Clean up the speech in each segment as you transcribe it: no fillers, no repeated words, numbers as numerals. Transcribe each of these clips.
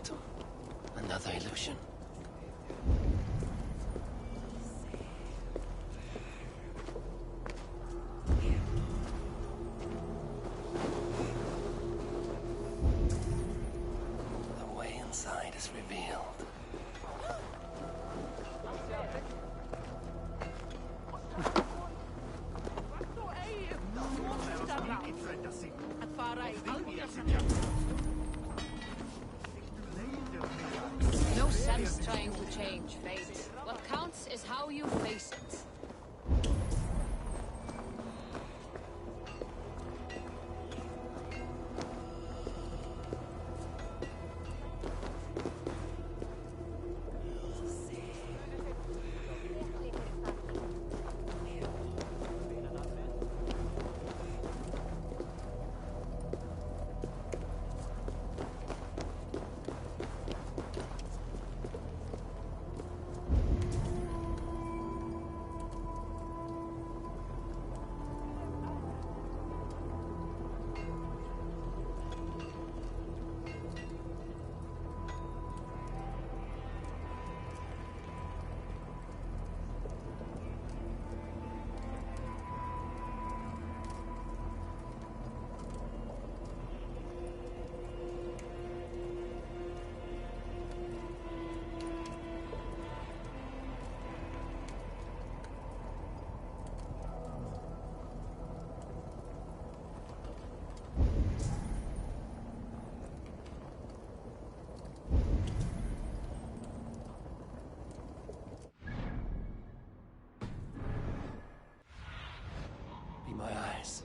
phantom. Another illusion. The way inside is revealed. No sense trying to change fate. What counts is how you face it. Be my eyes.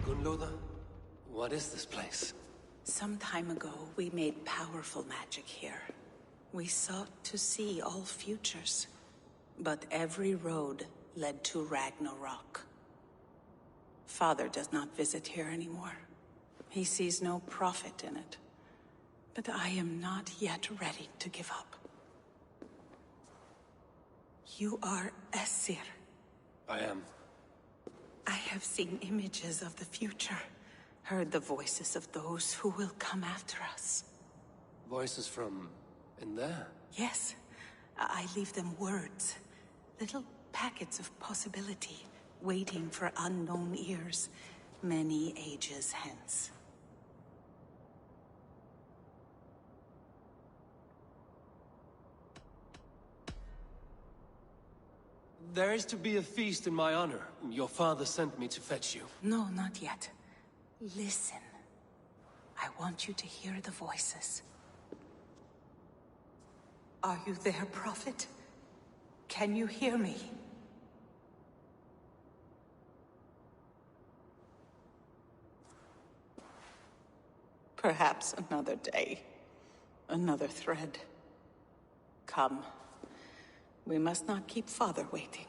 Gunloda, what is this place? Some time ago, we made powerful magic here. We sought to see all futures, but every road led to Ragnarok. Father does not visit here anymore. He sees no profit in it. But I am not yet ready to give up. You are Esir. I am. I have seen images of the future, heard the voices of those who will come after us. Voices from in there? Yes, I leave them words, little packets of possibility, waiting for unknown ears, many ages hence. There is to be a feast in my honor. Your father sent me to fetch you. No, not yet. Listen. I want you to hear the voices. Are you there, Prophet? Can you hear me? Perhaps another day. Another thread. Come. We must not keep Father waiting.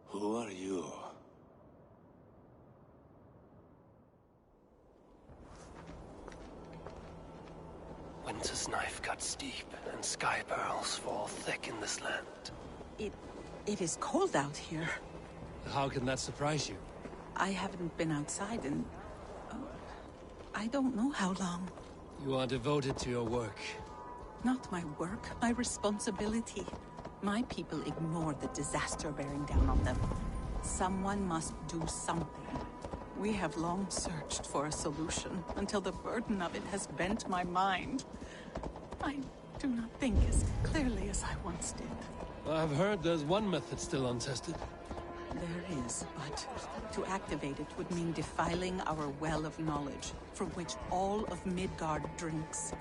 Who are you? This knife cuts steep, and sky pearls fall thick in this land. It is cold out here. How can that surprise you? I haven't been outside in... I don't know how long. You are devoted to your work. Not my work, my responsibility. My people ignore the disaster bearing down on them. Someone must do something. We have long searched for a solution, until the burden of it has bent my mind. I do not think as clearly as I once did. I've heard there's one method still untested. There is, but to activate it would mean defiling our well of knowledge, from which all of Midgard drinks.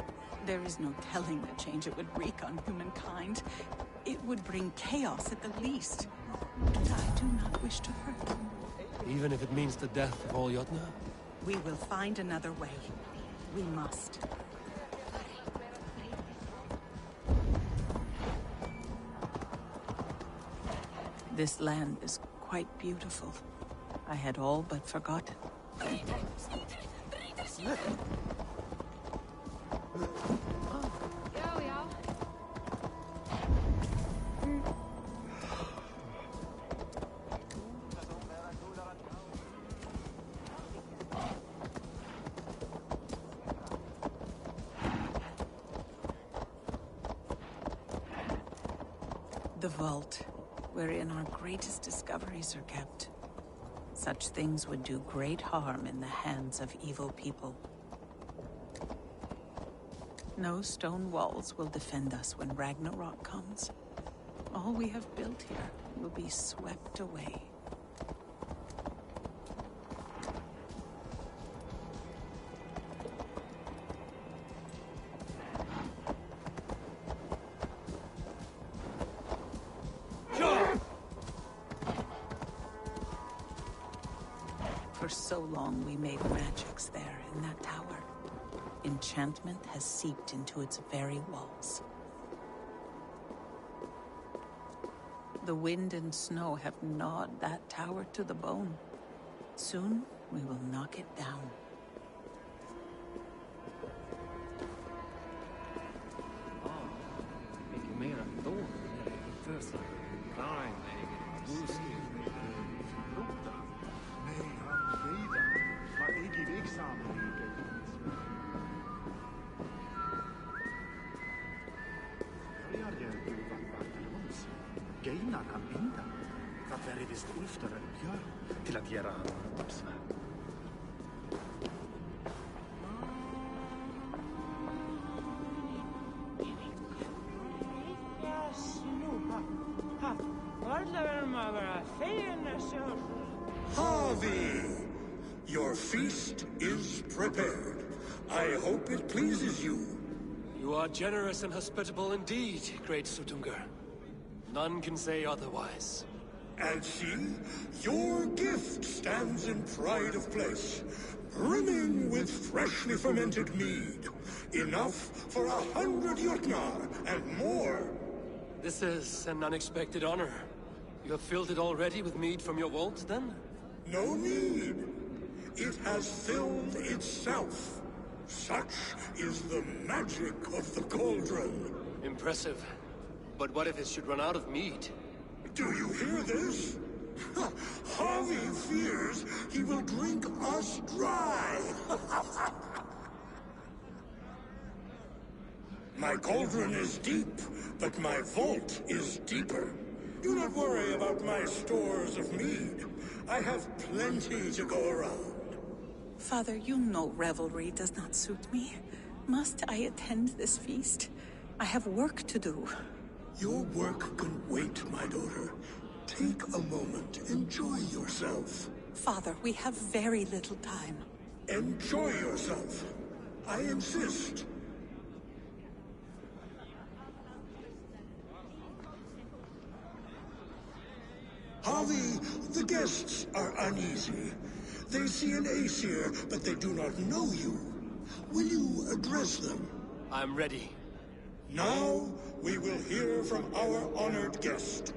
There is no telling the change it would wreak on humankind. It would bring chaos at the least. And I do not wish to hurt. Even if it means the death of all Jotnar? We will find another way. We must. This land is quite beautiful. I had all but forgotten. There we are. The vault, wherein our greatest discoveries are kept. Such things would do great harm in the hands of evil people. No stone walls will defend us when Ragnarok comes. All we have built here will be swept away. For so long we made magics there in that tower. Enchantment has seeped into its very walls. The wind and snow have gnawed that tower to the bone. Soon we will knock it down. Geina kan binda. Dat veri visst Ulfter en björn till att göra honom svärd. Harvey, your feast is prepared. I hope it pleases you. You are generous and hospitable indeed, great Sutungur. None can say otherwise. And see, your gift stands in pride of place, brimming with freshly fermented mead. Enough for 100 Jotnar and more. This is an unexpected honor. You have filled it already with mead from your vault, then? No need. It has filled itself. Such is the magic of the cauldron. Impressive. But what if it should run out of mead? Do you hear this? Harvey fears he will drink us dry. My cauldron is deep, but my vault is deeper. Do not worry about my stores of mead. I have plenty to go around. Father, you know revelry does not suit me. Must I attend this feast? I have work to do. Your work can wait, my daughter. Take a moment. Enjoy yourself. Father, we have very little time. Enjoy yourself. I insist. Harvey, the guests are uneasy. They see an Aesir, but they do not know you. Will you address them? I'm ready. Now, we will hear from our honored guest.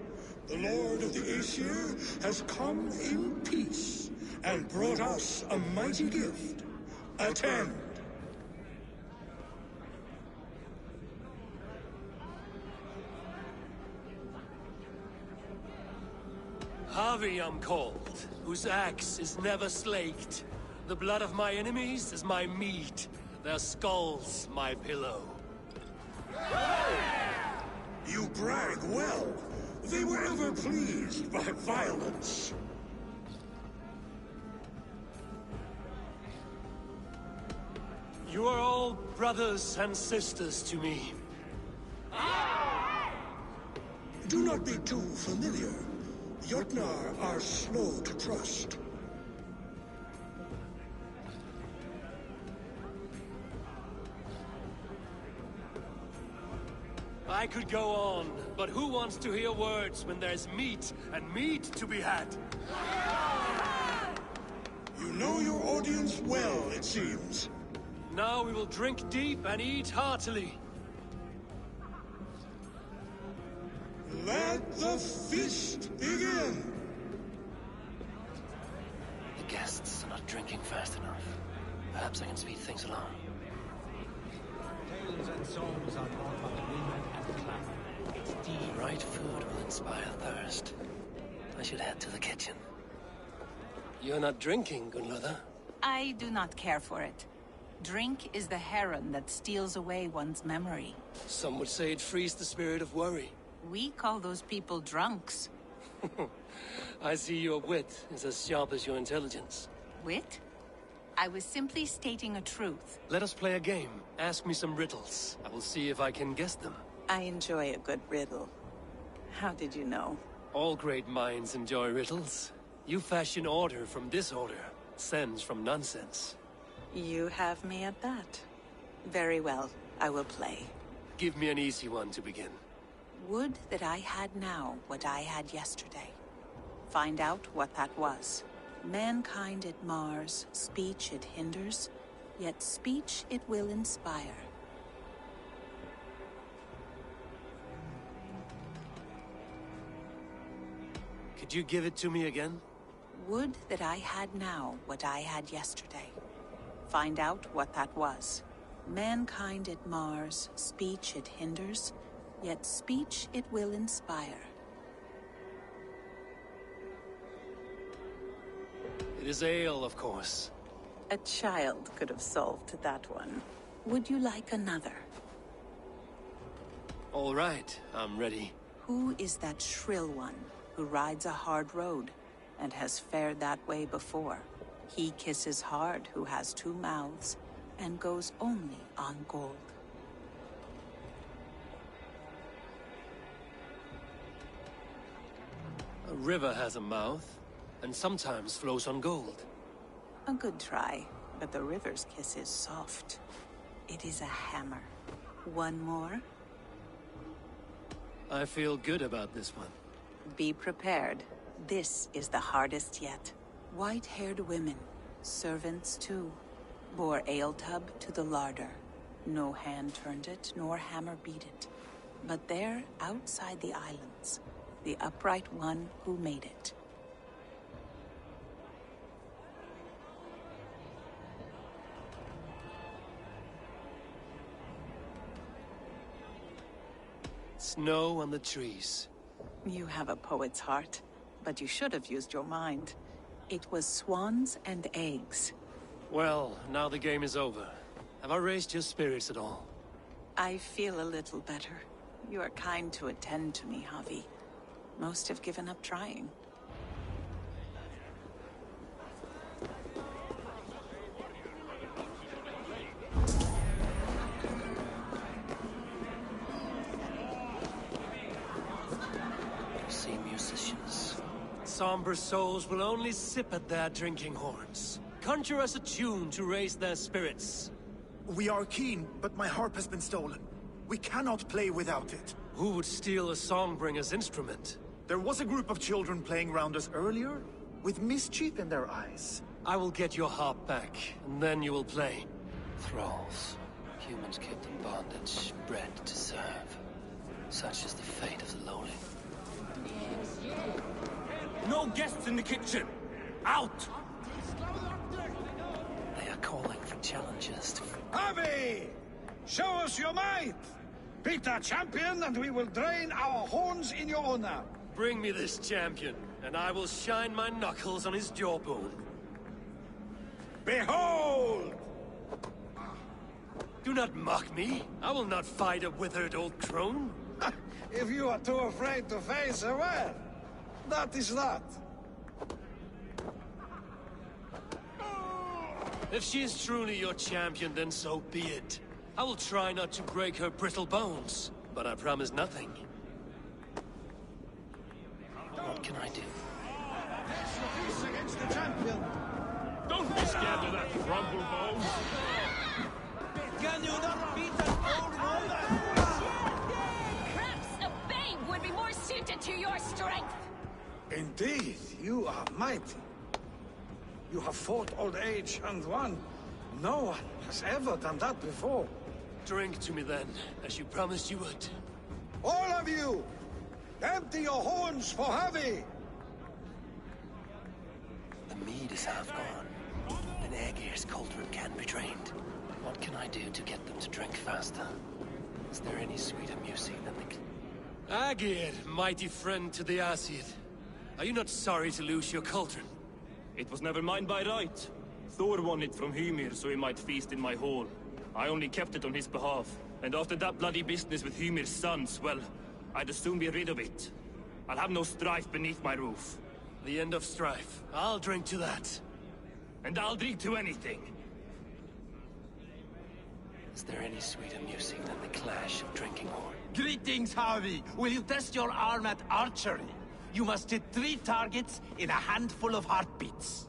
The Lord of the Aesir has come in peace and brought us a mighty gift. Attend. Harvey I'm called, whose axe is never slaked. The blood of my enemies is my meat, their skulls my pillow. You brag well. They were ever pleased by violence. You are all brothers and sisters to me. Do not be too familiar. Jotnar are slow to trust. I could go on, but who wants to hear words when there's meat and meat to be had? You know your audience well, it seems. Now we will drink deep and eat heartily. Let the feast begin! The guests are not drinking fast enough. Perhaps I can speed things along. Tales and songs are born by the wind and clamor. The right food will inspire thirst. I should head to the kitchen. You're not drinking, Gunlother? I do not care for it. Drink is the heron that steals away one's memory. Some would say it frees the spirit of worry. We call those people drunks. I see your wit is as sharp as your intelligence. Wit? I was simply stating a truth. Let us play a game. Ask me some riddles. I will see if I can guess them. I enjoy a good riddle. How did you know? All great minds enjoy riddles. You fashion order from disorder, sense from nonsense. You have me at that. Very well, I will play. Give me an easy one to begin. Would that I had now what I had yesterday. Find out what that was. Mankind it mars, speech it hinders, yet speech it will inspire. Could you give it to me again? Would that I had now what I had yesterday. Find out what that was. Mankind it mars, speech it hinders, yet speech it will inspire. It is ale, of course. A child could have solved that one. Would you like another? All right, I'm ready. Who is that shrill one who rides a hard road and has fared that way before? He kisses hard who has two mouths and goes only on gold. A river has a mouth, and sometimes flows on gold. A good try, but the river's kiss is soft. It is a hammer. One more? I feel good about this one. Be prepared. This is the hardest yet. White-haired women, servants too, bore ale tub to the larder. No hand turned it, nor hammer beat it. But there, outside the islands, the upright one who made it. Snow on the trees. You have a poet's heart, but you should have used your mind. It was swans and eggs. Well, now the game is over. Have I raised your spirits at all? I feel a little better. You are kind to attend to me, Javi. Most have given up trying. See musicians. Somber souls will only sip at their drinking horns. Conjure us a tune to raise their spirits. We are keen, but my harp has been stolen. We cannot play without it. Who would steal a songbringer's instrument? There was a group of children playing around us earlier, with mischief in their eyes. I will get your harp back, and then you will play. Thralls. Humans kept in bondage, bred to serve. Such is the fate of the lowly. No guests in the kitchen! Out! They are calling for challengers to... Harvey! Show us your might! Beat our champion and we will drain our horns in your honor! Bring me this champion, and I will shine my knuckles on his jawbone. Behold! Do not mock me. I will not fight a withered old crone. If you are too afraid to face her, well, that is that. If she is truly your champion, then so be it. I will try not to break her brittle bones, but I promise nothing. What can I do? That's your piece against the champion. Don't be scared of that crumble bone. Can you not beat an old woman? Perhaps a babe would be more suited to your strength. Indeed, you are mighty. You have fought old age and won. No one has ever done that before. Drink to me then, as you promised you would. All of you! Empty your horns for Javi! The mead is half gone. An Aegir's cauldron can be drained. What can I do to get them to drink faster? Is there any sweeter music than the... Aegir, mighty friend to the Aesir. Are you not sorry to lose your cauldron? It was never mine by right. Thor won it from Hymir so he might feast in my hall. I only kept it on his behalf. And after that bloody business with Hymir's sons, well, I'd as soon be rid of it. I'll have no strife beneath my roof. The end of strife. I'll drink to that. And I'll drink to anything. Is there any sweeter music than the clash of drinking horn? Greetings, Harvey. Will you test your arm at archery? You must hit 3 targets in a handful of heartbeats.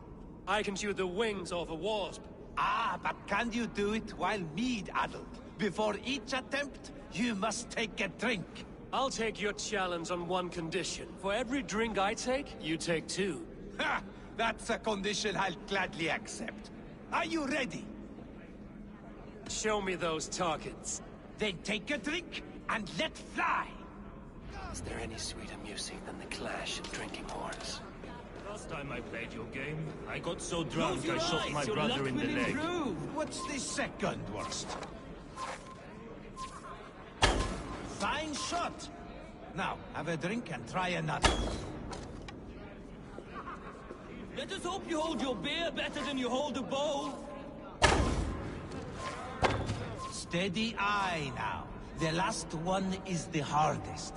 I can shoot the wings off a wasp. Ah, but can you do it while mead-addled? Before each attempt, you must take a drink. I'll take your challenge on one condition. For every drink I take, you take 2. Ha! That's a condition I'll gladly accept. Are you ready? Show me those targets. Then take a drink and let fly. Is there any sweeter music than the clash of drinking horns? Last time I played your game, I got so drunk I shot my brother in the leg. What's the second worst? Fine shot. Now, have a drink and try another. Let us hope you hold your beer better than you hold a bow. Steady eye now. The last one is the hardest.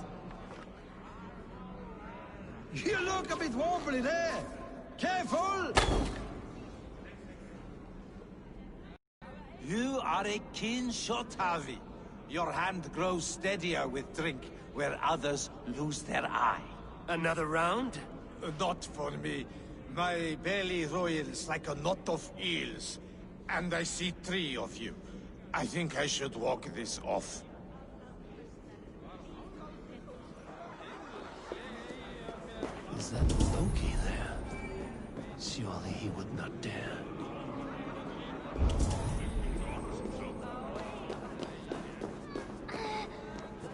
You look a bit wobbly there! Careful! You are a keen shot, Harvey. Your hand grows steadier with drink, where others lose their eye. Another round? Not for me. My belly roils like a knot of eels. And I see 3 of you. I think I should walk this off. Is that Loki there? Surely he would not dare.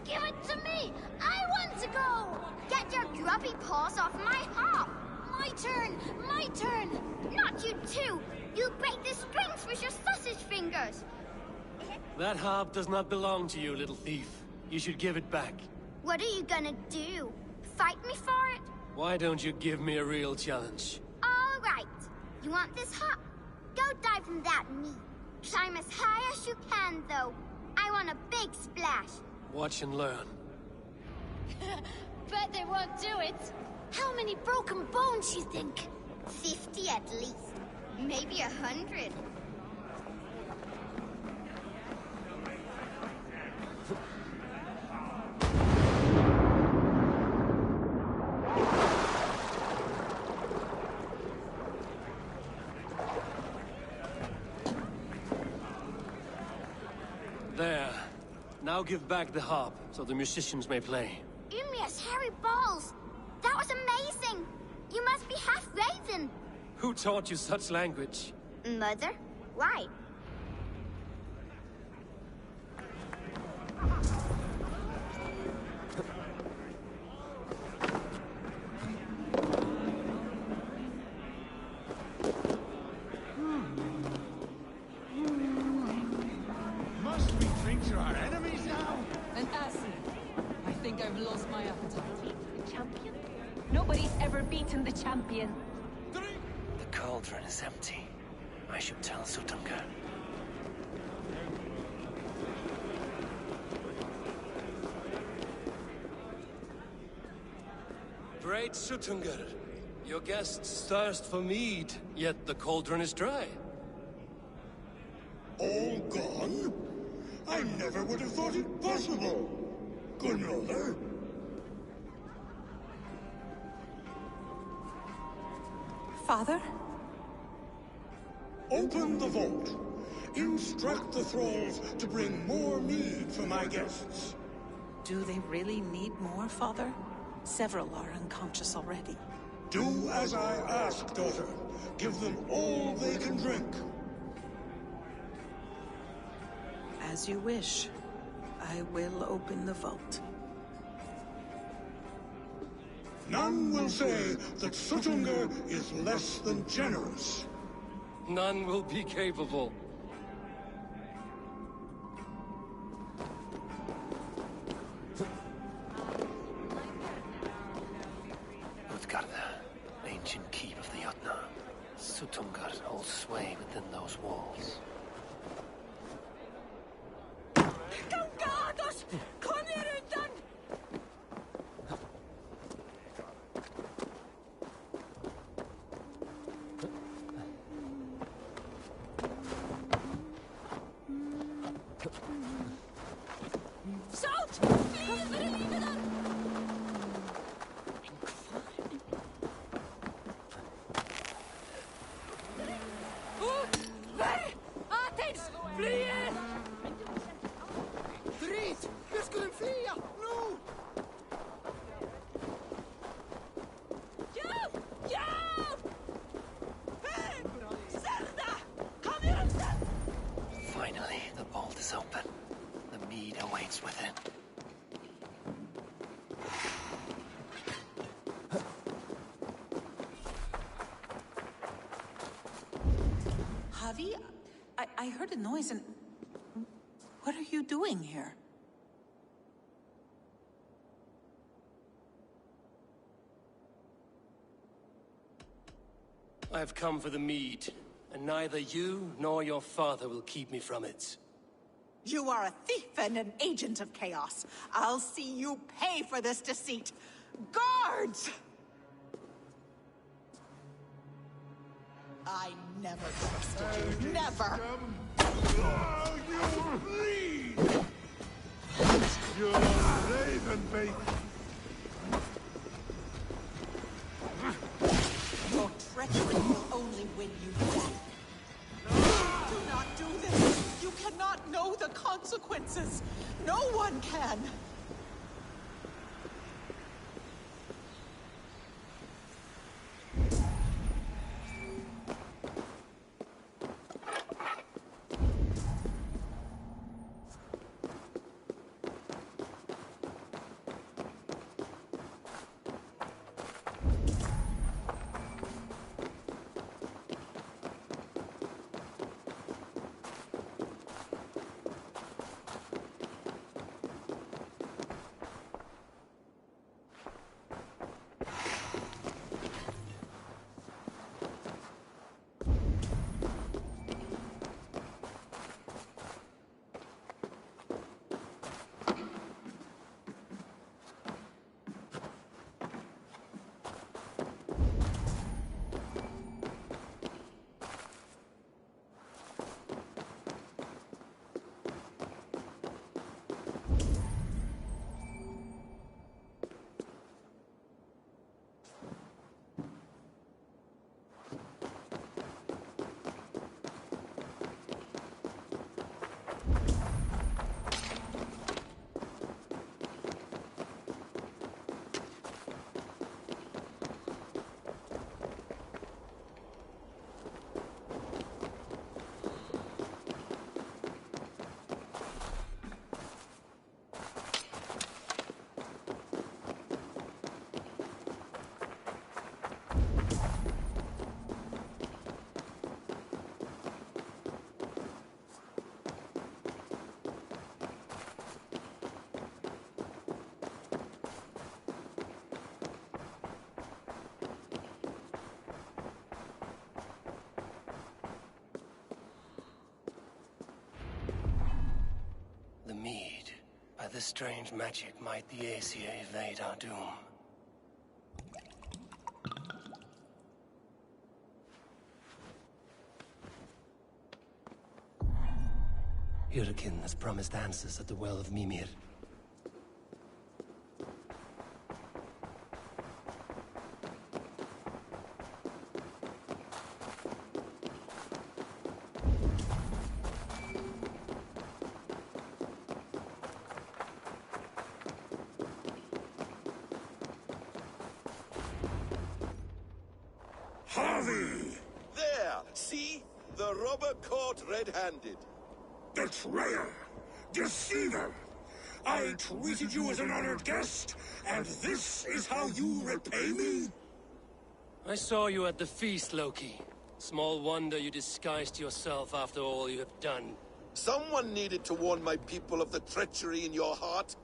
Give it to me! I want to go! Get your grubby paws off my harp! My turn! My turn! Not you too! You'll break the strings with your sausage fingers! That harp does not belong to you, little thief. You should give it back. What are you gonna do? Fight me for it? Why don't you give me a real challenge? All right. You want this harp? Go dive from that meat. Climb as high as you can, though. I want a big splash. Watch and learn. Bet they won't do it. How many broken bones you think? 50 at least. Maybe 100. There. Now give back the harp, so the musicians may play. Ymria's hairy balls! That was amazing! You must be half Raven! Who taught you such language? Mother? Why? Must we drink to our enemies now? An acid. I think I've lost my appetite. Champion? Nobody's ever beaten the champion. The cauldron is empty. I should tell Sutunga. Great Sutunga. Your guests thirst for mead, yet the cauldron is dry. All gone? I never would have thought it possible. Gunrother? Father? Open the vault. Instruct the thralls to bring more mead for my guests. Do they really need more, Father? Several are unconscious already. Do as I ask, daughter. Give them all they can drink. As you wish. I will open the vault. None will say that Sutunga is less than generous. None will be capable. Utgarda, ancient keep of the Jotnar. Sutungar holds sway within those walls. Gangados! Kom her undan! Salt! Fly för livet! Athens! Fly! Drit! Vi skulle fria! Nu! Hjälp! Hjälp! Hej! Serda! Kom her undan! Finally, the vault is open. The mead awaits within. Javi, I heard a noise and... What are you doing here? I've come for the mead, and neither you nor your father will keep me from it. You are a thief and an agent of chaos. I'll see you pay for this deceit. Guards! I never trusted you. Never! Oh, you bleed! You're raven bait. Your treachery will only win you death. Do not do this. You cannot know the consequences. No one can. this strange magic might the Aesir evade our doom? Hurricane has promised answers at the Well of Mimir. Harvey! There! See? The robber caught red-handed. Betrayer! Deceiver! I treated you as an honored guest, and this is how you repay me? I saw you at the feast, Loki. Small wonder you disguised yourself after all you have done. Someone needed to warn my people of the treachery in your heart.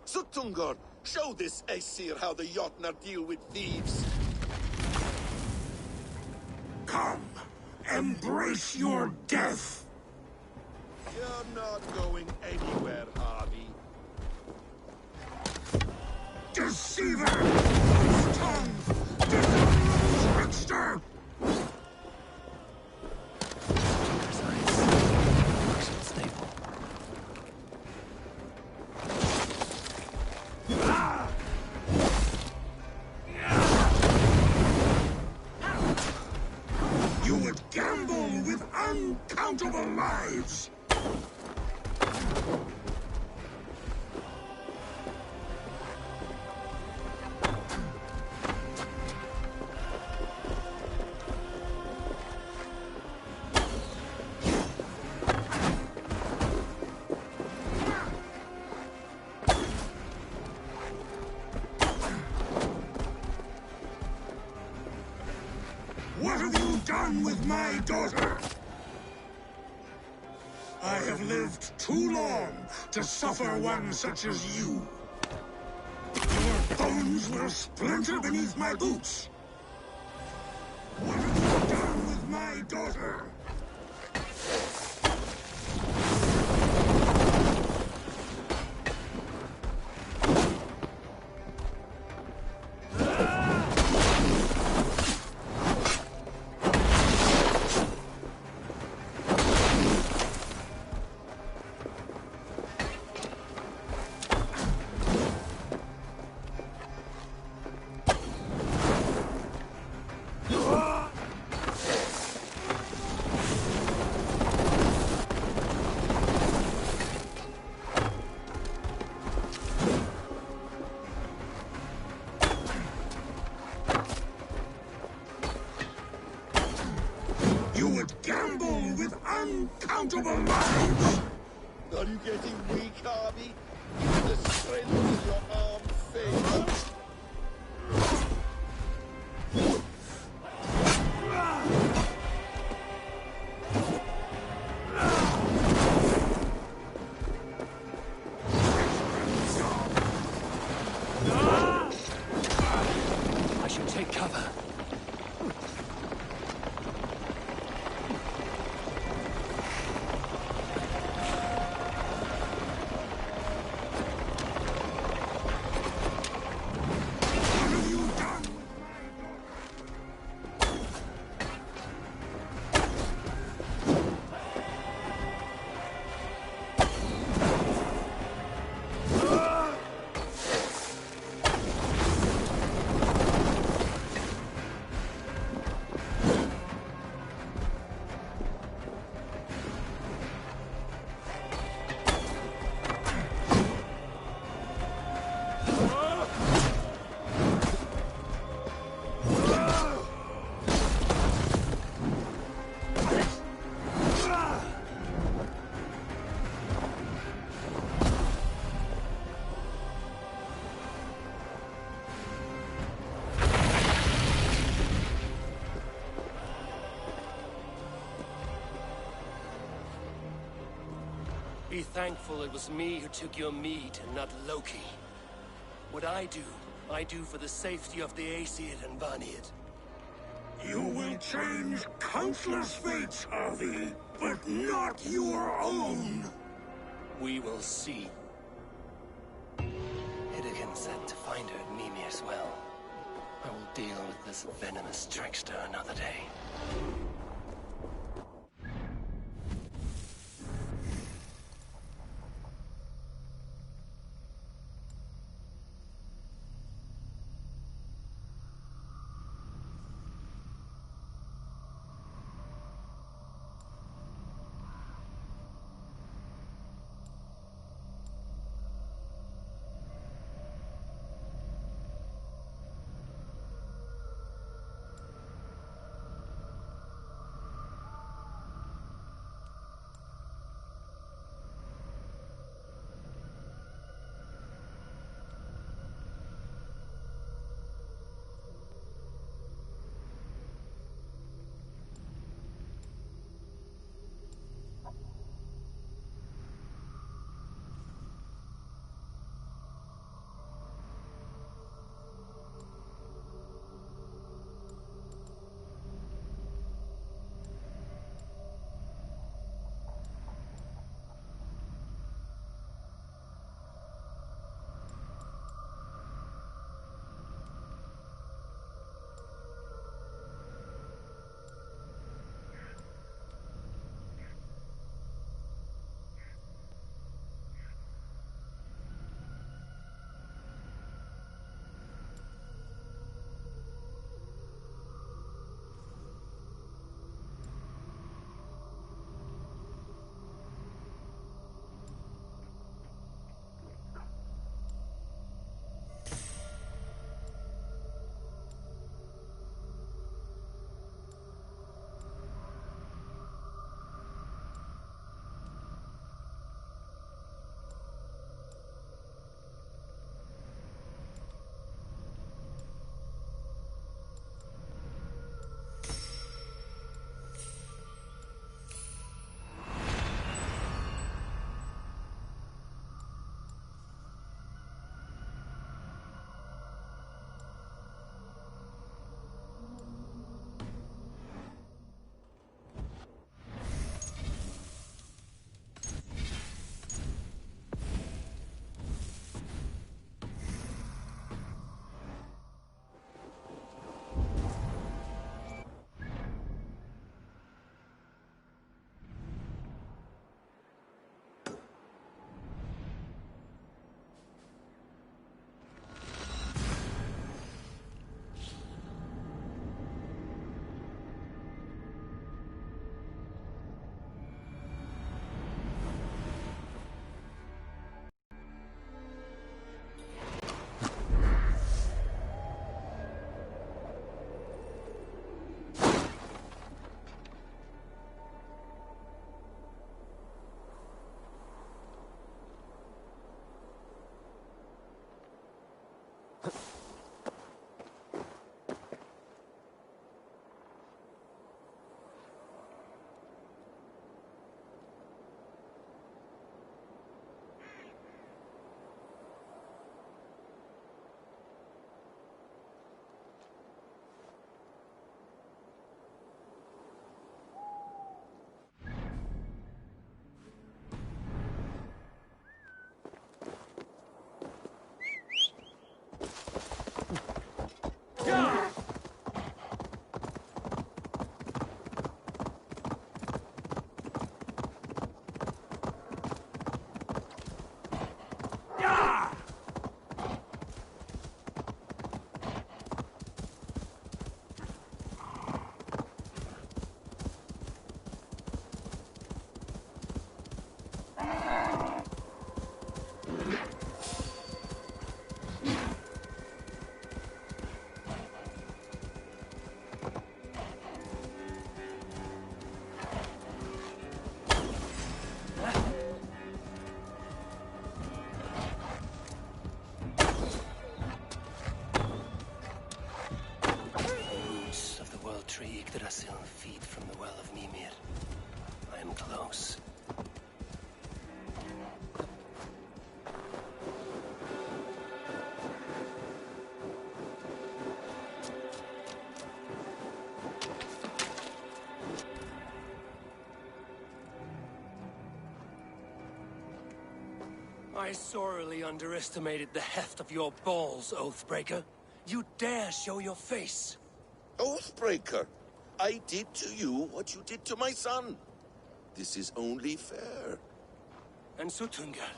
Suttungr, show this Aesir how the Jotnar deal with thieves. Come, embrace your death! You're not going anywhere, Harvey. Deceiver! False tongue! Dishonorable trickster! You would gamble with uncountable lives! What have you done with my daughter? I have lived too long to suffer one such as you. Your bones will splinter beneath my boots. What have you done with my daughter? You would gamble with uncountable lives! Are you getting weak, Harvey? Even the strength in your arm fails. I should take cover. Be thankful it was me who took your meat and not Loki. What I do for the safety of the Aesir and Vanir. You will change countless fates, Harvey, but not your own. We will see. Lucan said to find her at Mimir's well. I will deal with this venomous trickster another day. Yggdrasil feed from the well of Mimir. I am close. I sorely underestimated the heft of your balls, Oathbreaker. You dare show your face. Oathbreaker, I did to you what you did to my son. This is only fair. And Sutungar,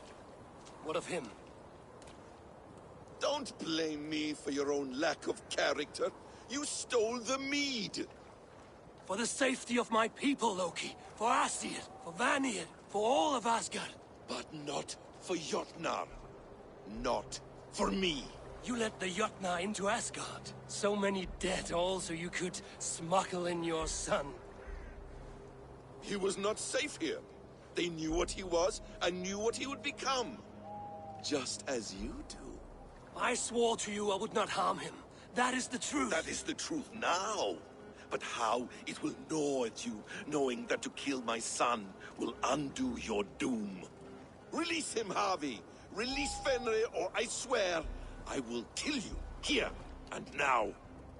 what of him? Don't blame me for your own lack of character. You stole the mead. For the safety of my people, Loki. For Aesir, for Vanir, for all of Asgard. But not for Jotnar. Not for me. You let the Jotnar into Asgard. So many dead, all so you could smuggle in your son. He was not safe here. They knew what he was, and knew what he would become. Just as you do. I swore to you I would not harm him. That is the truth. That is the truth now. But how it will gnaw at you, knowing that to kill my son will undo your doom. Release him, Harvey. Release Fenrir, or I swear, I will kill you, here and now.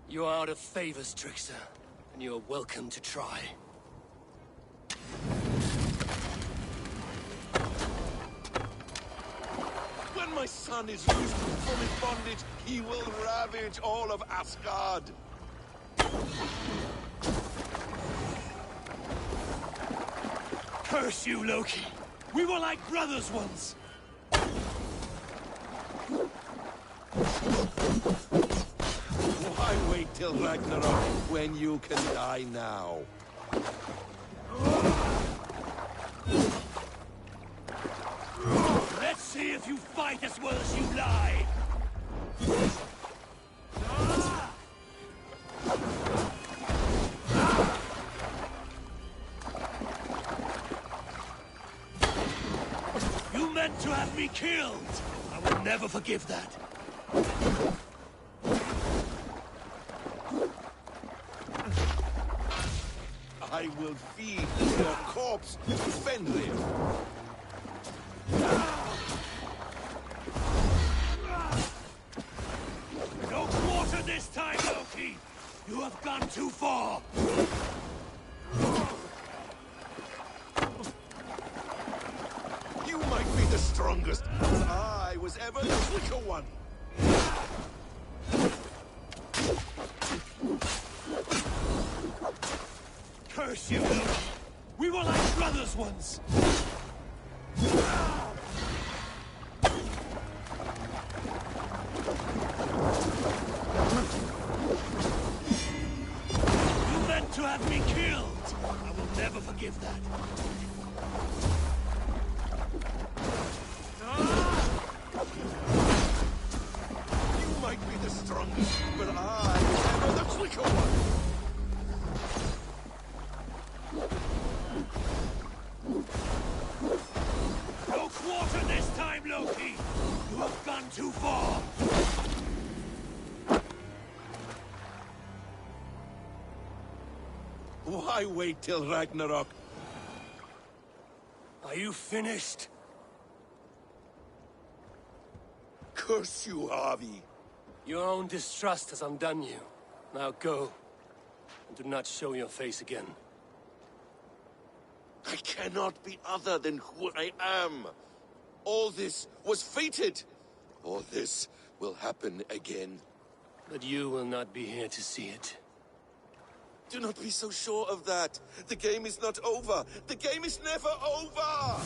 You are out of favors, Trickster, and you are welcome to try. When my son is loosed from his bondage, he will ravage all of Asgard. Curse you, Loki! We were like brothers once! Why wait till Ragnarok when you can die now? Let's see if you fight as well as you lie! You meant to have me killed! I will never forgive that. I will feed your corpse to Fenrir. No quarter this time, Loki! You have gone too far! You might be the strongest, but I was ever the weaker one. Curse you, Loki! We were like brothers once! You meant to have me killed! I will never forgive that. You might be the strongest, but I was ever the weaker one. No quarter this time, Loki! You have gone too far! Why wait till Ragnarok? Are you finished? Curse you, Harvey. Your own distrust has undone you. Now go, and do not show your face again. I cannot be other than who I am. All this was fated. All this will happen again. But you will not be here to see it. Do not be so sure of that. The game is not over. The game is never over!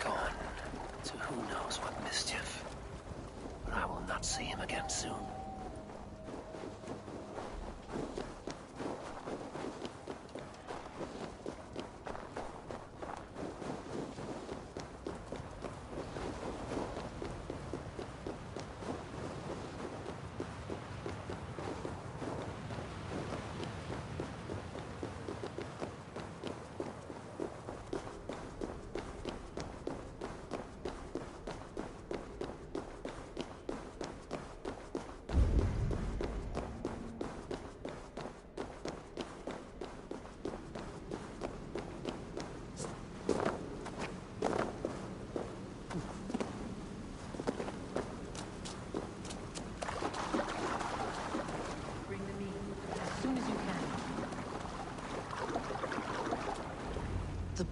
Gone to who knows what mischief. But I will not see him again soon.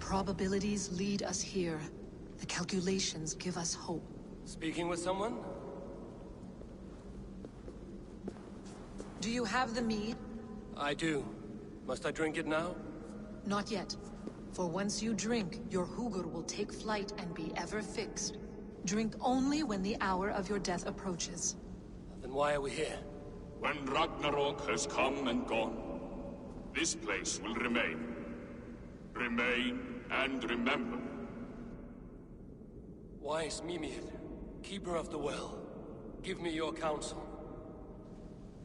probabilities lead us here. The calculations give us hope. Speaking with someone? Do you have the mead? I do. Must I drink it now? Not yet. For once you drink, your Hugur will take flight and be ever fixed. Drink only when the hour of your death approaches. Then why are we here? When Ragnarok has come and gone, this place will remain. Remain and remember. Wise Mimir, keeper of the well, give me your counsel.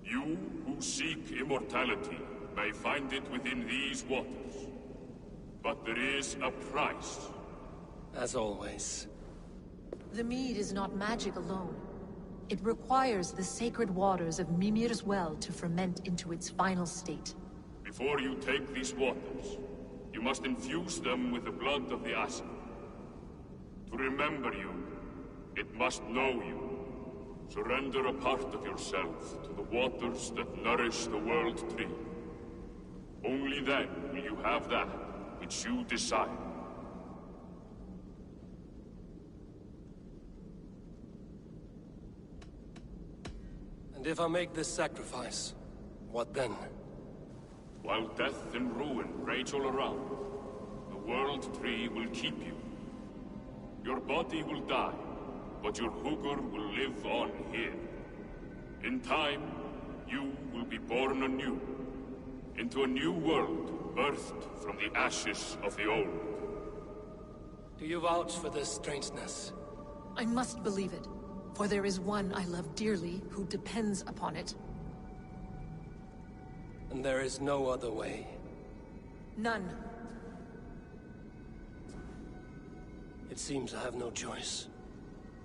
You who seek immortality may find it within these waters. But there is a price. As always. The mead is not magic alone. It requires the sacred waters of Mimir's well to ferment into its final state. Before you take these waters, you must infuse them with the blood of the Asa. To remember you, it must know you. Surrender a part of yourself to the waters that nourish the World Tree. Only then will you have that which you desire. And if I make this sacrifice, what then? While death and ruin rage all around, the World Tree will keep you. Your body will die, but your Hugur will live on here. In time, you will be born anew, into a new world, birthed from the ashes of the old. Do you vouch for this strangeness? I must believe it, for there is one I love dearly who depends upon it. And there is no other way? None. It seems I have no choice.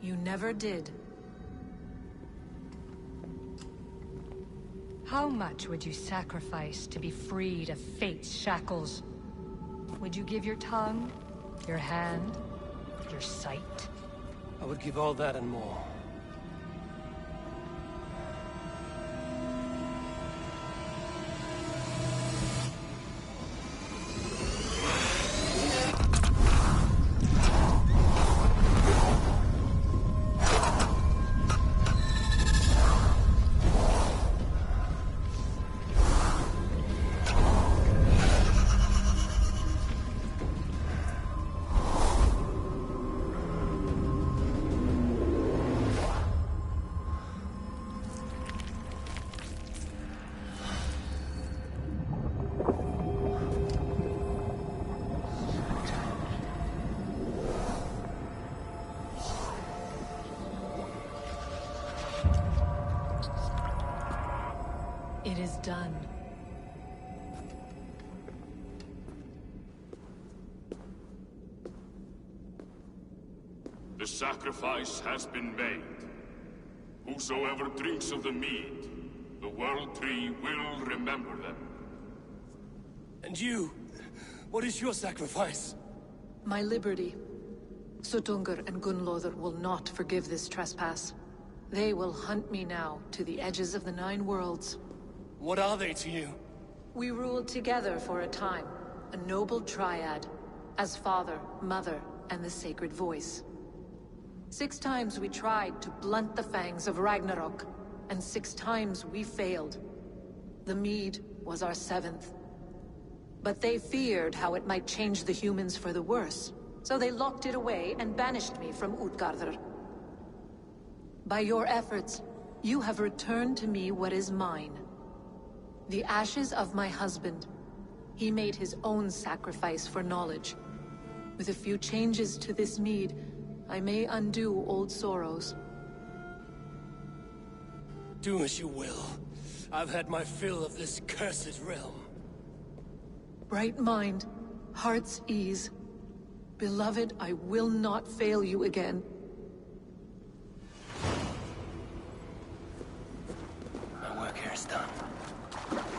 You never did. How much would you sacrifice to be freed of fate's shackles? Would you give your tongue, your hand, your sight? I would give all that and more. It is done. The sacrifice has been made. Whosoever drinks of the mead, the World Tree will remember them. And you? What is your sacrifice? My liberty. Suttungr and Gunnlóðr will not forgive this trespass. They will hunt me now to the edges of the 9 worlds. What are they to you? We ruled together for a time, a noble triad, as father, mother, and the sacred voice. 6 times we tried to blunt the fangs of Ragnarok, and 6 times we failed. The mead was our 7th. But they feared how it might change the humans for the worse, so they locked it away and banished me from Utgardr. By your efforts, you have returned to me what is mine. The ashes of my husband. He made his own sacrifice for knowledge. With a few changes to this mead, I may undo old sorrows. Do as you will. I've had my fill of this cursed realm. Bright mind, heart's ease. Beloved, I will not fail you again. My work here is done.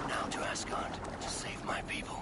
Now to Asgard, to save my people.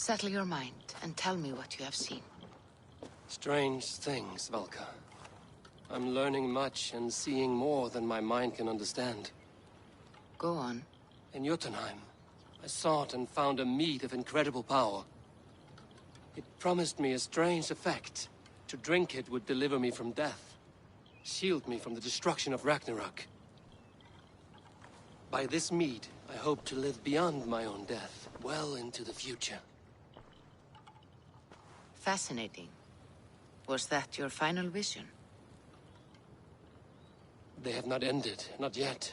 Settle your mind and tell me what you have seen. Strange things, Valka. I'm learning much and seeing more than my mind can understand. Go on. In Jotunheim, I sought and found a mead of incredible power. It promised me a strange effect. To drink it would deliver me from death, shield me from the destruction of Ragnarok. By this mead, I hope to live beyond my own death, well into the future. Fascinating. Was that your final vision? They have not ended, not yet.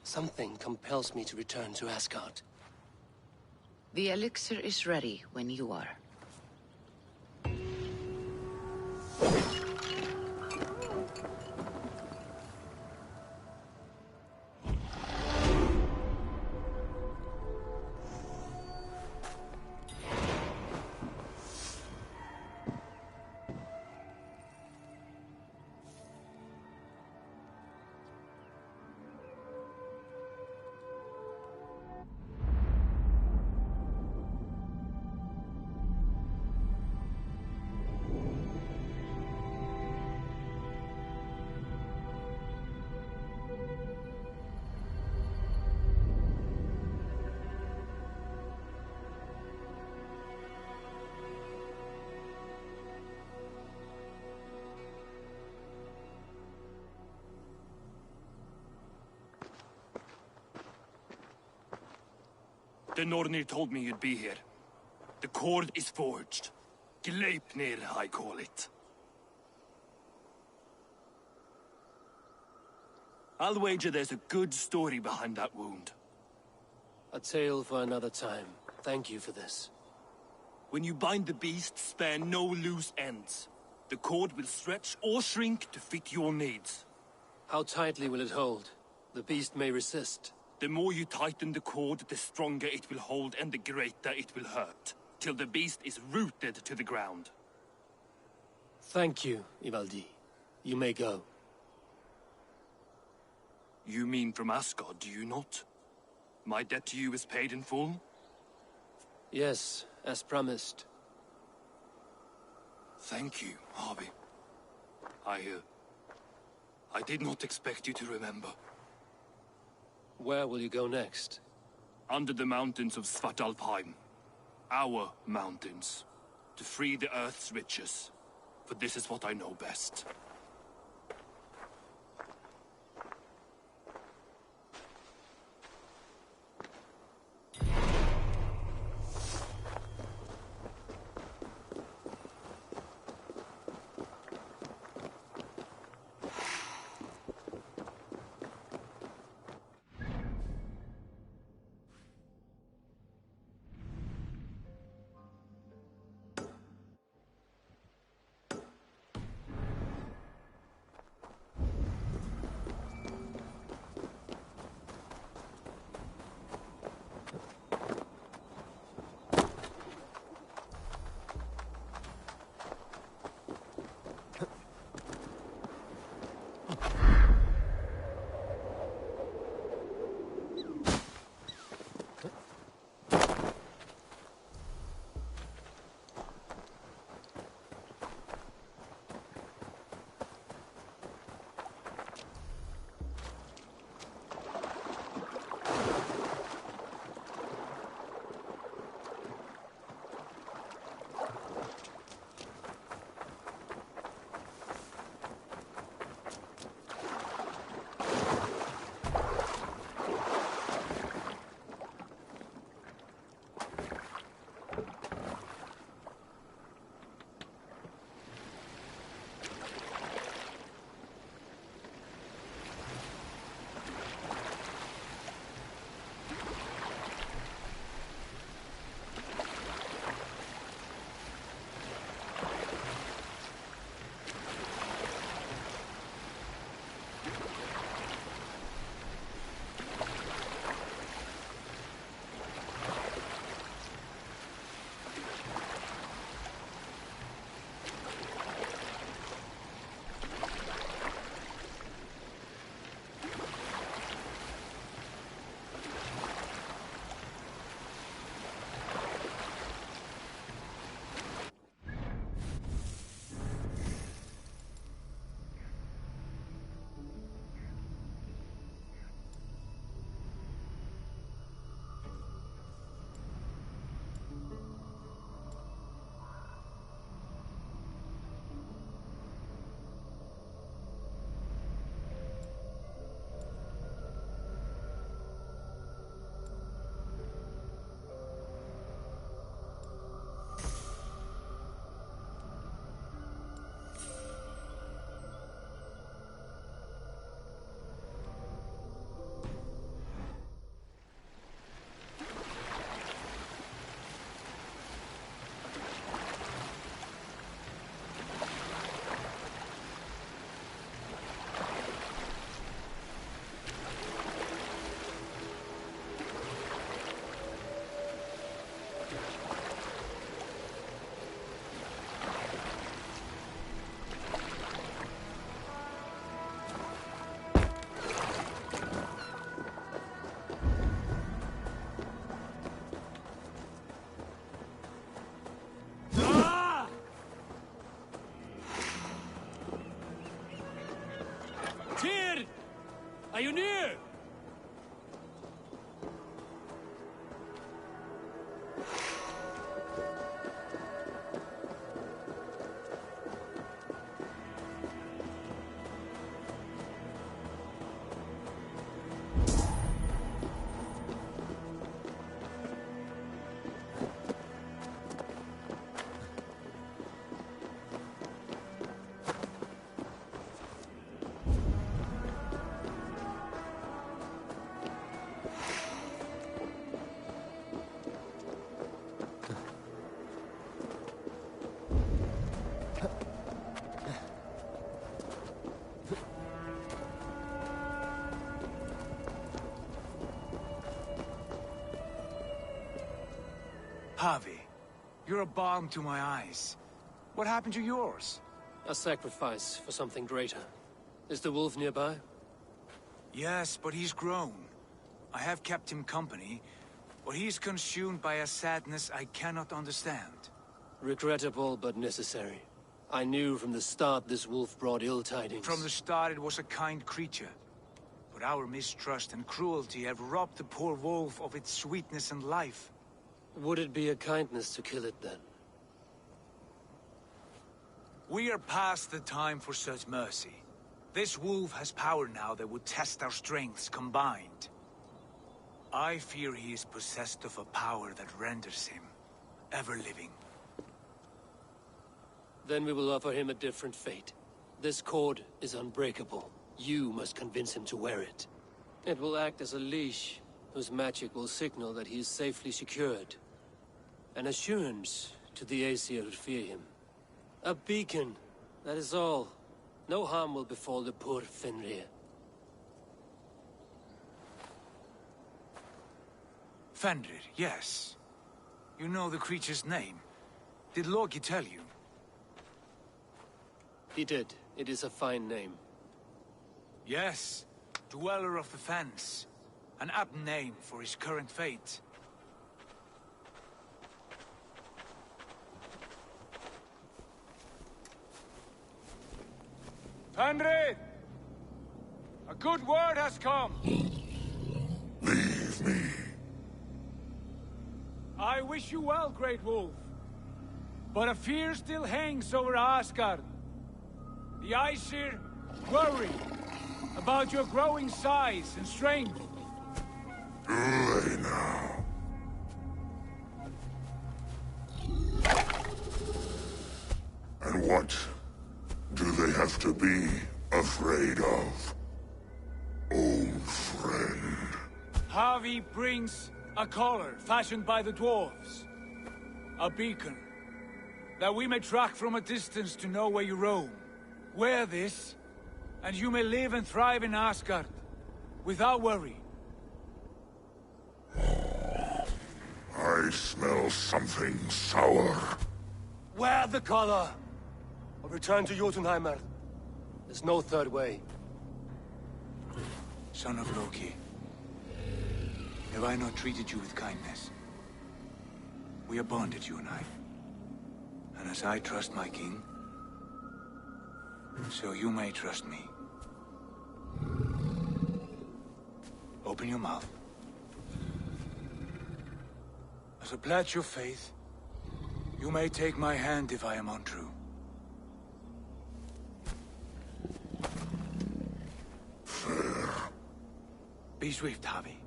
Something compels me to return to Asgard. The elixir is ready when you are. The Nornir told me you'd be here. The cord is forged. Gleipnir, I call it. I'll wager there's a good story behind that wound. A tale for another time. Thank you for this. When you bind the beast, spare no loose ends. The cord will stretch or shrink to fit your needs. How tightly will it hold? The beast may resist. The more you tighten the cord, the stronger it will hold and the greater it will hurt, till the beast is rooted to the ground. Thank you, Ivaldi. You may go. You mean from Asgard, do you not? My debt to you is paid in full? Yes, as promised. Thank you, Harvey. I did not expect you to remember. Where will you go next? Under the mountains of Svartalfheim. Our mountains. To free the Earth's riches. For this is what I know best. Are you near? Harvey, you're a balm to my eyes. What happened to yours? A sacrifice for something greater. Is the wolf nearby? Yes, but he's grown. I have kept him company, but he's consumed by a sadness I cannot understand. Regrettable, but necessary. I knew from the start this wolf brought ill tidings. From the start it was a kind creature. But our mistrust and cruelty have robbed the poor wolf of its sweetness and life. Would it be a kindness to kill it, then? We are past the time for such mercy. This wolf has power now that would test our strengths combined. I fear he is possessed of a power that renders him ever-living. Then we will offer him a different fate. This cord is unbreakable. You must convince him to wear it. It will act as a leash, whose magic will signal that he is safely secured. An assurance to the Aesir who fear him. A beacon, that is all. No harm will befall the poor Fenrir. Fenrir, yes. You know the creature's name. Did Loki tell you? He did. It is a fine name. Yes. Dweller of the Fens. An apt name for his current fate. Fenrir! A good word has come! Leave me. I wish you well, Great Wolf. But a fear still hangs over Asgard. The Aesir worry about your growing size and strength. Do they now? And what do they have to be afraid of? Old friend. Harvey brings a collar fashioned by the dwarves. A beacon. That we may track from a distance to know where you roam. Wear this, and you may live and thrive in Asgard. Without worry. I smell something sour. Wear the collar! Or return to Jotunheimer. There's no third way. Son of Loki. Have I not treated you with kindness? We are bonded, you and I. And as I trust my king, so you may trust me. Open your mouth. As a pledge of faith, you may take my hand if I am untrue. Fair. Be swift, Harvey.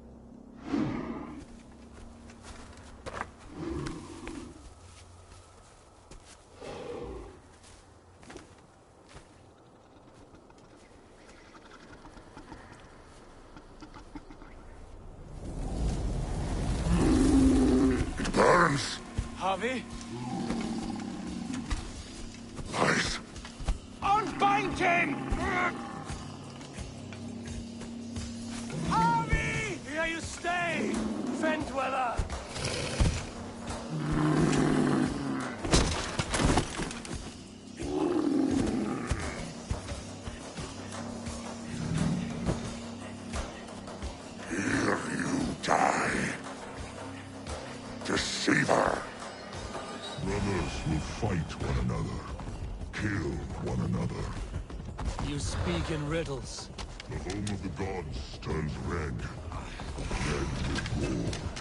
It burns. Harvey? Lies. Unbind him! Harvey! Here you stay, Fen Dweller! Here you die. Deceiver. Brothers will fight one another. Kill one another. You speak in riddles. The home of the gods turns red. Red with gore.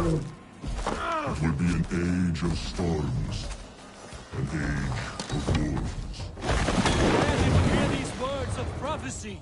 It will be an age of storms. An age of wolves. Where did you hear these words of prophecy?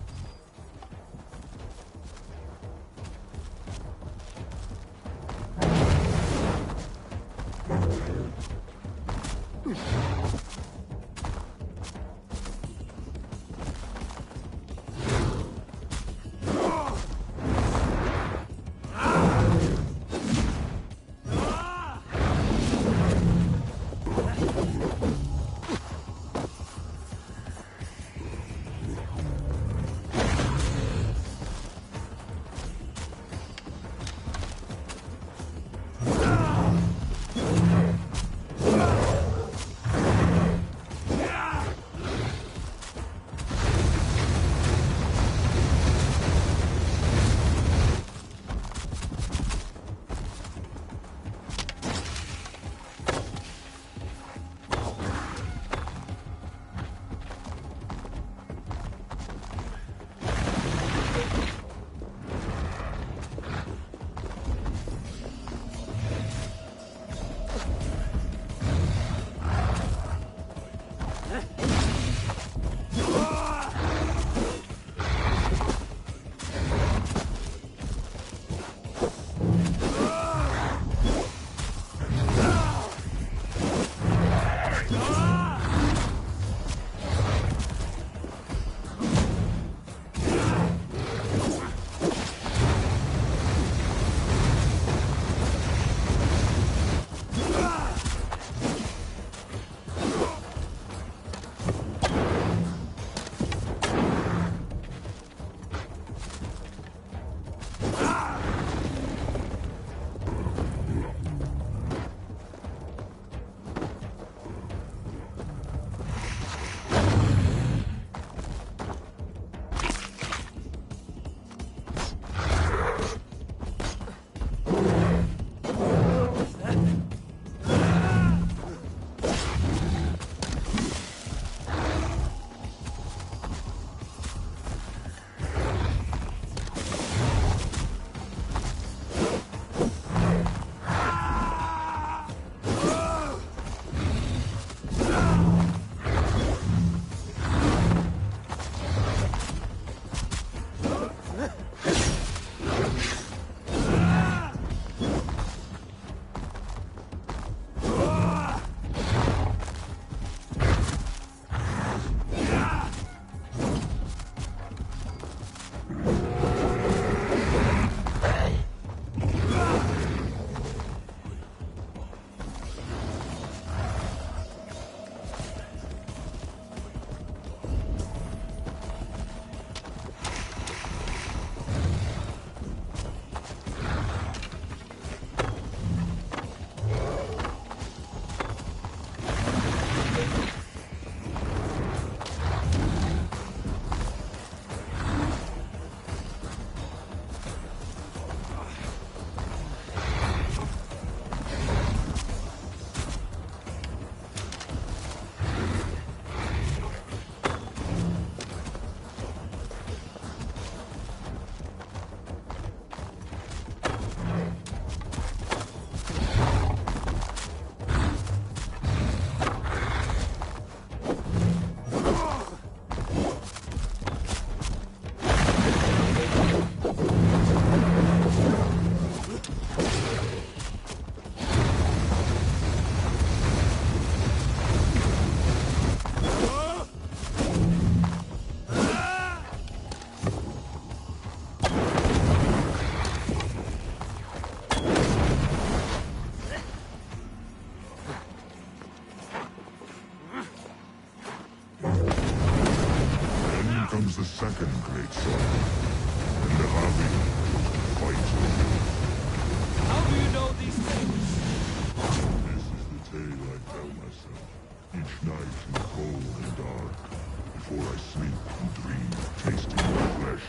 comes the second great sword, and the Harvey fights with you. How do you know these things? This is the tale I tell myself, each night in the cold and dark, before I sleep and dream of tasting my flesh.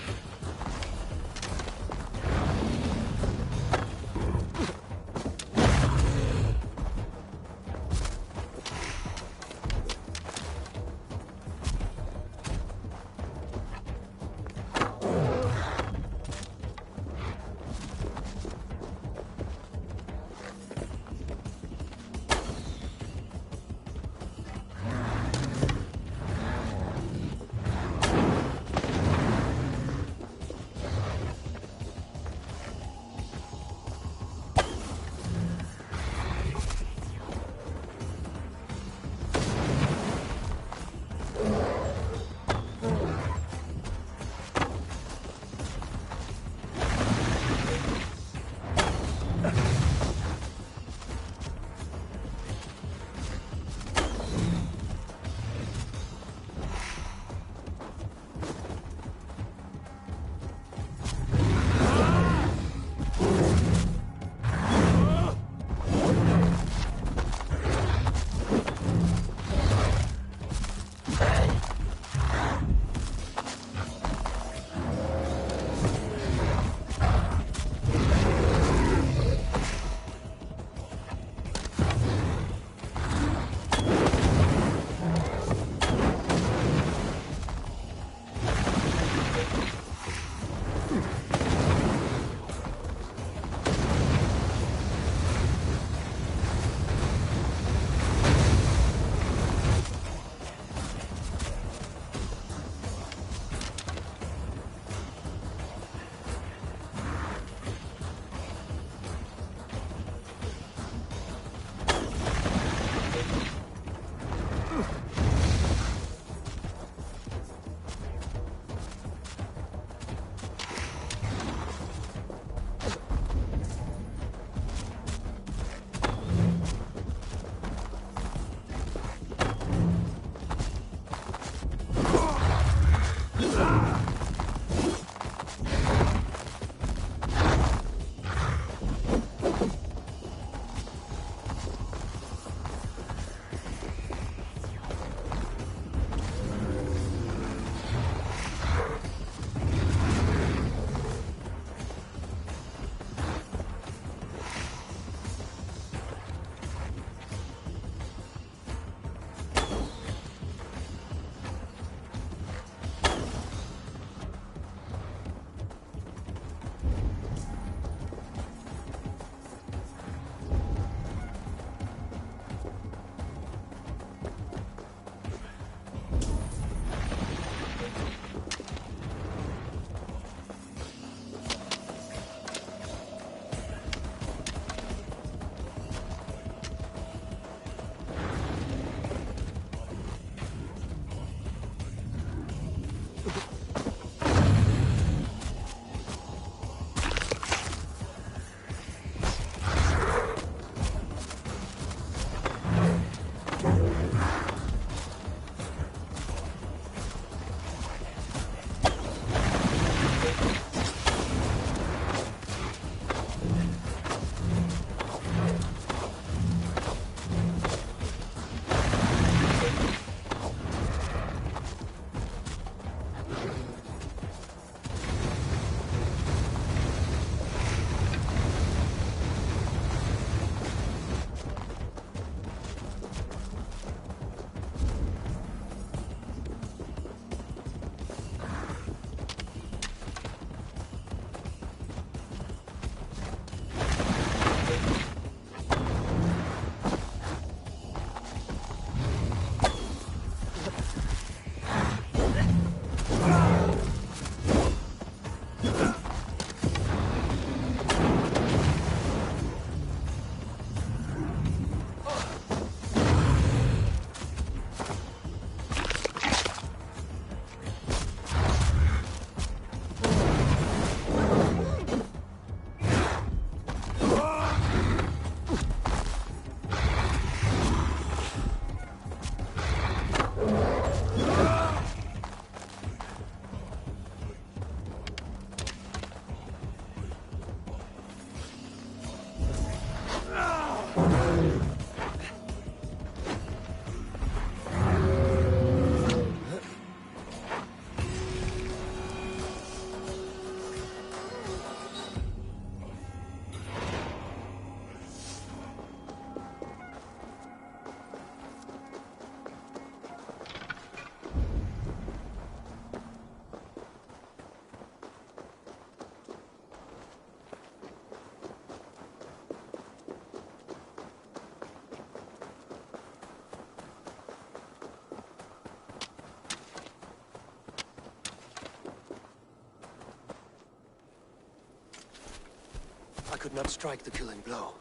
could not strike the killing blow.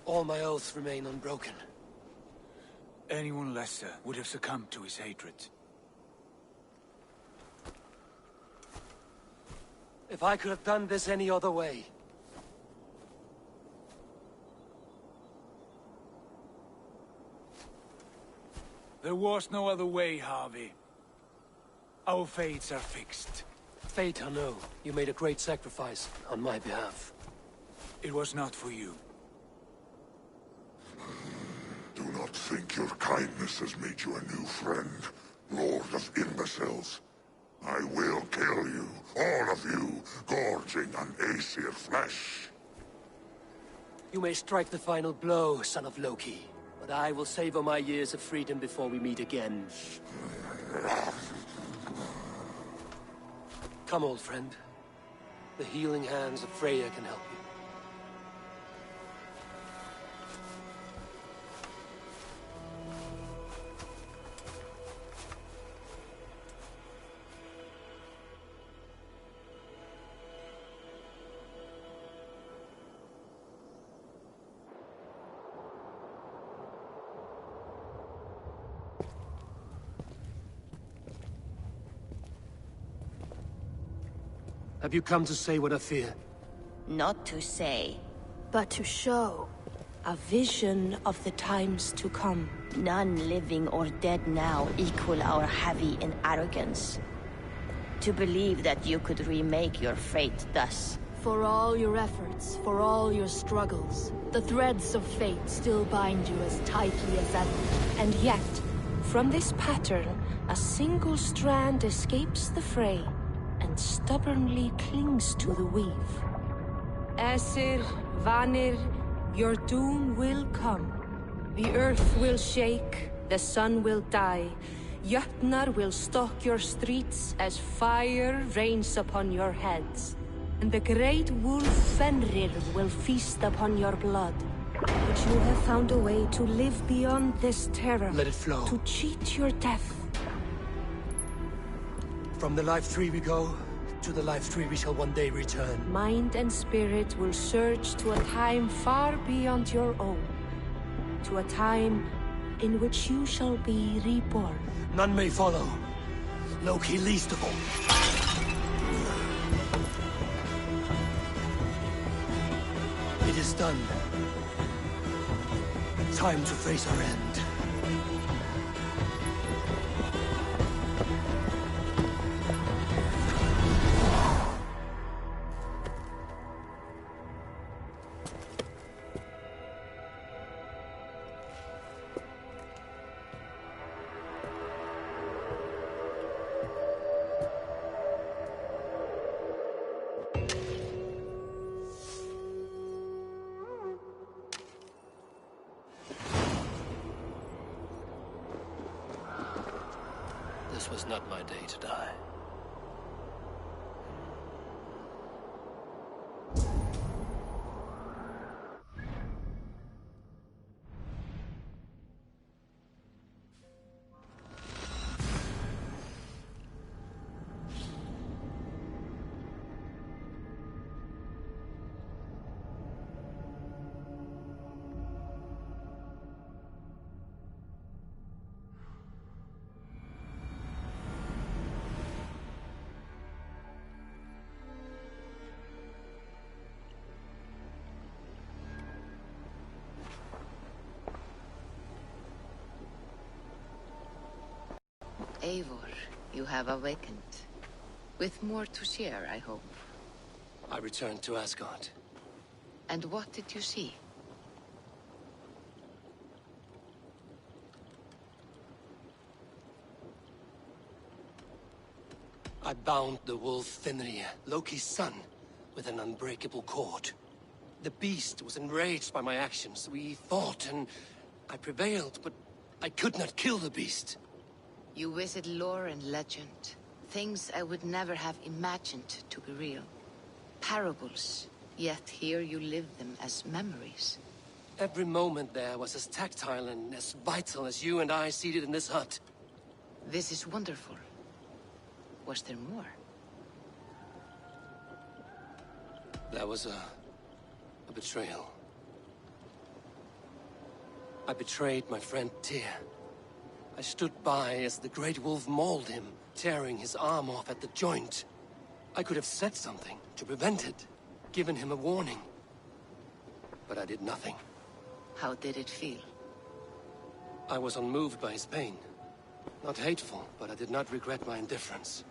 All my oaths remain unbroken. Anyone lesser would have succumbed to his hatred. If I could have done this any other way... There was no other way, Harvey. Our fates are fixed. Fate or no, you made a great sacrifice on my behalf. It was not for you. Do not think your kindness has made you a new friend, Lord of Imbeciles. I will kill you, all of you, gorging on Aesir flesh. You may strike the final blow, son of Loki, but I will savor my years of freedom before we meet again. Come, old friend. The healing hands of Freya can help you. Have you come to say what I fear? Not to say, but to show. A vision of the times to come. None living or dead now equal our heavy in arrogance. To believe that you could remake your fate thus. For all your efforts, for all your struggles, the threads of fate still bind you as tightly as ever. And yet, from this pattern, a single strand escapes the fray and stubbornly clings to the weave. Aesir, Vanir, your doom will come. The earth will shake, the sun will die. Jötnar will stalk your streets as fire rains upon your heads. And the great wolf Fenrir will feast upon your blood. But you have found a way to live beyond this terror. Let it flow. To cheat your death. From the life tree we go, to the life tree we shall one day return. Mind and spirit will surge to a time far beyond your own. To a time in which you shall be reborn. None may follow. Loki least of all. It is done. Time to face our end. This was not my day to die. Eivor, you have awakened. With more to share, I hope. I returned to Asgard. And what did you see? I bound the wolf Fenrir, Loki's son, with an unbreakable cord. The beast was enraged by my actions. We fought, and I prevailed, but I could not kill the beast. You visit lore and legend. Things I would never have imagined to be real. Parables, yet here you live them as memories. Every moment there was as tactile and as vital as you and I seated in this hut. This is wonderful. Was there more? There was a A betrayal. I betrayed my friend Tyr. I stood by as the Great Wolf mauled him, tearing his arm off at the joint. I could have said something to prevent it, given him a warning. But I did nothing. How did it feel? I was unmoved by his pain. Not hateful, but I did not regret my indifference.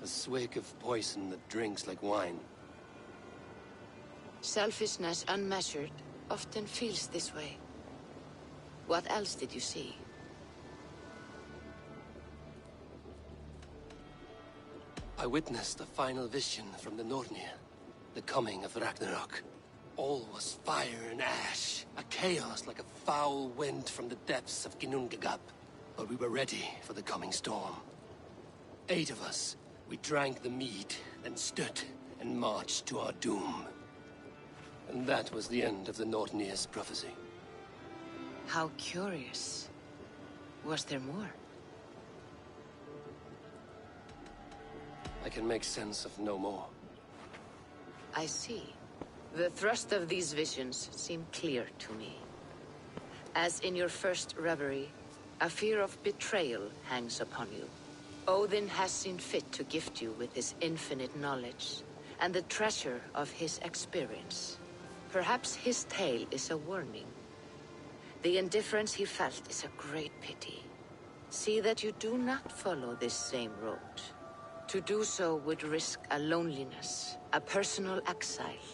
A swig of poison that drinks like wine. Selfishness unmeasured often feels this way. What else did you see? I witnessed the final vision from the Nornir, the coming of Ragnarok. All was fire and ash, a chaos like a foul wind from the depths of Ginnungagap. But we were ready for the coming storm. 8 of us, we drank the mead, then stood and marched to our doom. And that was the end of the Nornir's prophecy. How curious. Was there more? I can make sense of no more. I see. The thrust of these visions seem clear to me. As in your first reverie, a fear of betrayal hangs upon you. Odin has seen fit to gift you with his infinite knowledge, and the treasure of his experience. Perhaps his tale is a warning. The indifference he felt is a great pity. See that you do not follow this same road. To do so would risk a loneliness, a personal exile,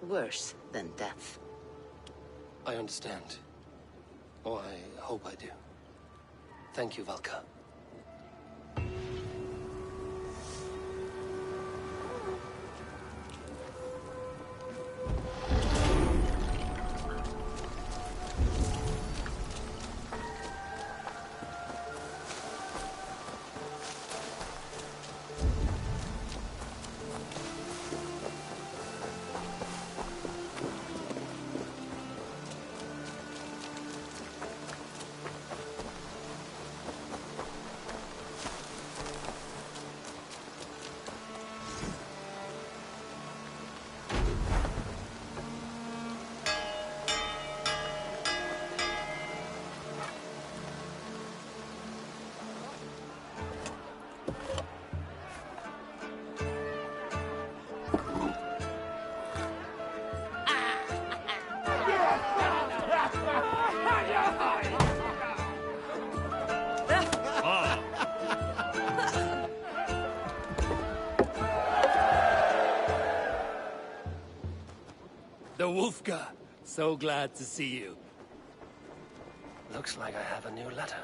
worse than death. I understand. Or I hope I do. Thank you, Valka. The Wolfka, so glad to see you. Looks like I have a new letter.